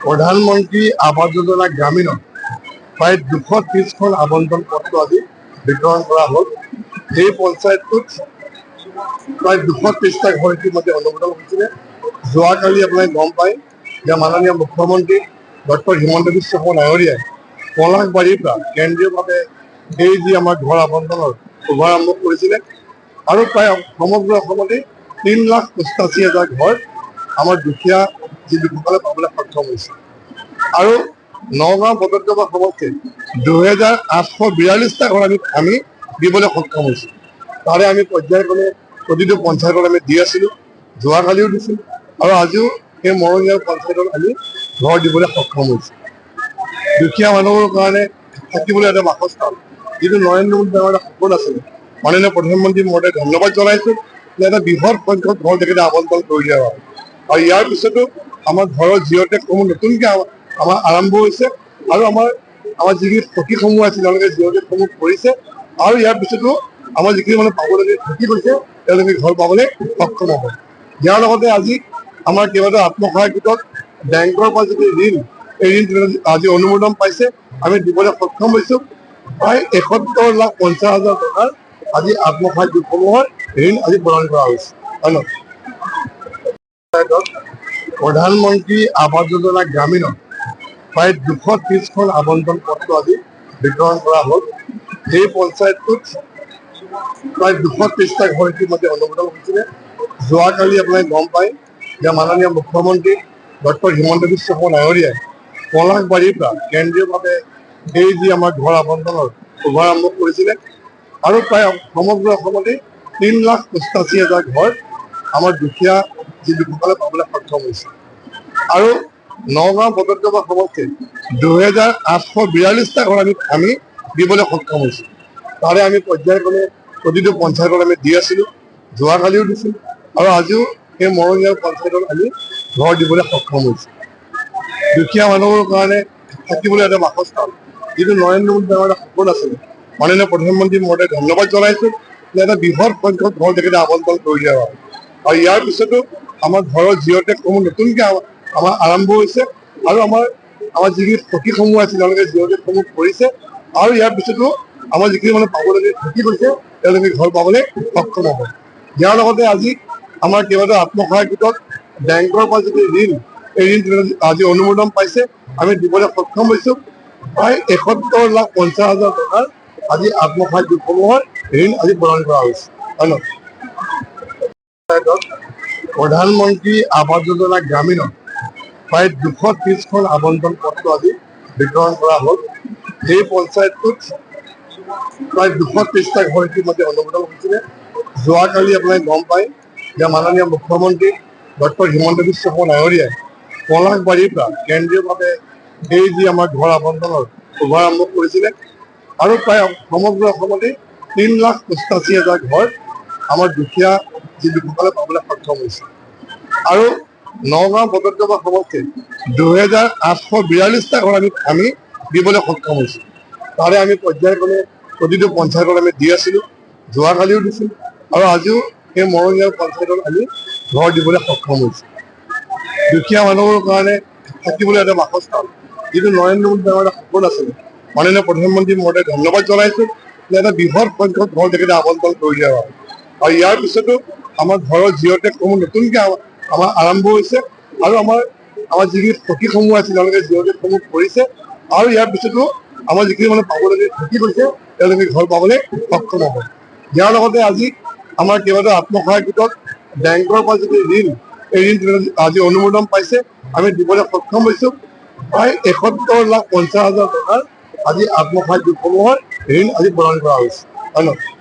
প্ৰধানমন্ত্ৰী আৱাস যোজনা গ্ৰামীণত প্ৰায় 230খন আবণ্টন পত্ৰ আজি বিতৰণ কৰা হ'ল। এই পঞ্চায়তটোত প্ৰায় 230টা ঘৰ ইতিমধ্যে অনুমোদন হৈছিলে। যোৱাকালি আপোনালোকে গম পায় যে মাননীয় মুখ্যমন্ত্ৰী ডক্টৰ হিমন্ত বিশ্ব শৰ্মা ডাঙৰীয়াই পলাশবাৰীৰ পৰা কেন্দ্ৰীয়ভাৱে এই যি আমাৰ ঘৰ আবণ্টনৰ শুভাৰম্ভ কৰিছিলে আৰু প্ৰায় সমগ্ৰ অসমতে 3,85,000 ঘৰ আমাৰ দুখীয়া যি লোকসকলে পাবলৈ সক্ষম হৈছে। আৰু নগাঁও বটদ্ৰৱা সমষ্টিত 2,842টা ঘৰ আমি দিবলৈ সক্ষম হৈছোঁ। তাৰে আমি পৰ্যায়ক্ৰমে প্ৰতিটো পঞ্চায়তত আমি দি আছিলোঁ, যোৱাকালিও দিছিলোঁ আৰু আজিও সেই মৰঙীয়া পঞ্চায়তত আমি ঘৰ দিবলৈ সক্ষম হৈছোঁ। দুখীয়া মানুহৰ কাৰণে থাকিবলৈ এটা বাসস্থান, যিটো নৰেন্দ্ৰ মোদী ডাঙৰ এটা সপোন আছিলে। মাননীয় প্ৰধানমন্ত্ৰী মহোদয় ধন্যবাদ জনাইছোঁ যে এটা বৃহৎ সংখ্যক ঘৰ তেখেতে আবণ্টন কৰি দিয়া হয়। আৰু ইয়াৰ পিছতো আমাৰ ঘৰৰ জিঅ'টেকসমূহ নতুনকৈ আমাৰ আৰম্ভ হৈছে আৰু আমাৰ যিখিনি সখীসমূহ আছে তেওঁলোকে জিঅ'টেকসমূহ কৰিছে আৰু ইয়াৰ পিছতো আমাৰ যিখিনি মানুহ পাবলগীয়া থাকি গৈছে তেওঁলোকে ঘৰ পাবলৈ সক্ষম হ'ব। ইয়াৰ লগতে আজি আমাৰ কেইবাটাও আত্মসহায়ক গোটত বেংকৰ পৰা যিটো ঋণ, এই ঋণ আজি অনুমোদন পাইছে, আমি দিবলৈ সক্ষম হৈছোঁ। প্ৰায় 71,50,000 টকাৰ আজি আত্মসহায়ক গোটসমূহৰ ঋণ আজি প্ৰদান কৰা হৈছে। ধন্যবাদ। প্ৰধানমন্ত্ৰী আৱাস যোজনা গ্ৰামীণত প্ৰায় 230খন আবণ্টন পত্ৰ আজি বিতৰণ কৰা হ'ল। এই পঞ্চায়তটোত প্ৰায় 230টা ঘৰ ইতিমধ্যে অনুমোদন হৈছিলে। যোৱাকালি আপোনালোকে গম পায় যে মাননীয় মুখ্যমন্ত্ৰী ডক্টৰ হিমন্ত বিশ্ব শৰ্মা ডাঙৰীয়াই পলাশবাৰীৰ পৰা কেন্দ্ৰীয়ভাৱে এই যি আমাৰ ঘৰ আবণ্টনৰ শুভাৰম্ভ কৰিছিলে আৰু প্ৰায় সমগ্ৰ অসমতে 3,85,000 ঘৰ আমাৰ দুখীয়া যি লোকসকলে পাবলৈ সক্ষম হৈছে। আৰু নগাঁও বটদ্ৰৱা সমষ্টিত 2,842টা ঘৰ আমি দিবলৈ সক্ষম হৈছোঁ। তাৰে আমি পৰ্যায়ক্ৰমে প্ৰতিটো পঞ্চায়তত আমি দি আছিলোঁ, যোৱাকালিও দিছিলোঁ আৰু আজিও সেই মৰঙীয়া পঞ্চায়তত আমি ঘৰ দিবলৈ সক্ষম হৈছোঁ। দুখীয়া মানুহৰ কাৰণে থাকিবলৈ এটা বাসস্থান, যিটো নৰেন্দ্ৰ মোদী ডাঙৰ এটা সপোন আছিলে। মাননীয় প্ৰধানমন্ত্ৰী মহোদয় ধন্যবাদ জনাইছোঁ যে এটা বৃহৎ সংখ্যক ঘৰ তেখেতে আবণ্টন কৰি দিয়া হয়। আৰু ইয়াৰ পিছতো আমাৰ ঘৰৰ জিঅ'টেকসমূহ নতুনকৈ আমাৰ আৰম্ভ হৈছে আৰু আমাৰ যিখিনি সখীসমূহ আছে তেওঁলোকে জিঅ'টেকসমূহ কৰিছে আৰু ইয়াৰ পিছতো আমাৰ যিখিনি মানুহ পাবলগীয়া থাকি গৈছে তেওঁলোকে ঘৰ পাবলৈ সক্ষম হ'ব। ইয়াৰ লগতে আজি আমাৰ কেইবাটাও আত্মসহায়ক গোটত বেংকৰ পৰা যিটো ঋণ, এই ঋণ আজি অনুমোদন পাইছে, আমি দিবলৈ সক্ষম হৈছোঁ। প্ৰায় 71,50,000 টকাৰ আজি আত্মসহায়ক গোটসমূহৰ ঋণ আজি প্ৰদান কৰা হৈছে। ধন্যবাদ। প্ৰধানমন্ত্ৰী আৱাস যোজনা গ্ৰামীণত প্ৰায় 230খন আবণ্টন পত্ৰ আজি বিতৰণ কৰা হ'ল। এই পঞ্চায়তটোত প্ৰায় 230টা ঘৰ ইতিমধ্যে অনুমোদন হৈছিলে। যোৱাকালি আপোনালোকে গম পায় যে মাননীয় মুখ্যমন্ত্ৰী ডক্টৰ হিমন্ত বিশ্ব শৰ্মা ডাঙৰীয়াই পলাশবাৰীৰ পৰা কেন্দ্ৰীয়ভাৱে এই যি আমাৰ ঘৰ আবণ্টনৰ শুভাৰম্ভ কৰিছিলে আৰু প্ৰায় সমগ্ৰ অসমতে 3,85,000 ঘৰ আমাৰ দুখীয়া যি লোকসকলে পাবলৈ সক্ষম হৈছে। আৰু নগাঁও বটদ্ৰৱা সমষ্টিত 2,842টা ঘৰ আমি দিবলৈ সক্ষম হৈছোঁ। তাৰে আমি পৰ্যায়ক্ৰমে প্ৰতিটো পঞ্চায়তত আমি দি আছিলোঁ, যোৱাকালিও দিছিলোঁ আৰু আজিও সেই মৰঙীয়া পঞ্চায়তত আমি ঘৰ দিবলৈ সক্ষম হৈছোঁ। দুখীয়া মানুহৰ কাৰণে থাকিবলৈ এটা বাসস্থান, যিটো নৰেন্দ্ৰ মোদী ডাঙৰ এটা সপোন আছিলে। মাননীয় প্ৰধানমন্ত্ৰী মহোদয় ধন্যবাদ জনাইছোঁ যে এটা বৃহৎ সংখ্যক ঘৰ তেখেতে আবণ্টন কৰি দিয়া হয়। আৰু ইয়াৰ পিছতো আমাৰ ঘৰৰ জিঅ'টেকসমূহ নতুনকৈ আমাৰ আৰম্ভ হৈছে আৰু আমাৰ যিখিনি সখীসমূহ আছে তেওঁলোকে জিঅ'টেকসমূহ কৰিছে আৰু ইয়াৰ পিছতো আমাৰ যিখিনি মানুহ পাবলগীয়া থাকি গৈছে তেওঁলোকে ঘৰ পাবলৈ সক্ষম হ'ব। ইয়াৰ লগতে আজি আমাৰ কেইবাটাও আত্মসহায়ক গোটত বেংকৰ পৰা যিটো ঋণ, এই ঋণ আজি অনুমোদন পাইছে, আমি দিবলৈ সক্ষম হৈছোঁ। প্ৰায় 71,50,000 টকাৰ আজি আত্মসহায়ক গোটসমূহৰ ঋণ আজি প্ৰদান কৰা হৈছে। ধন্যবাদ।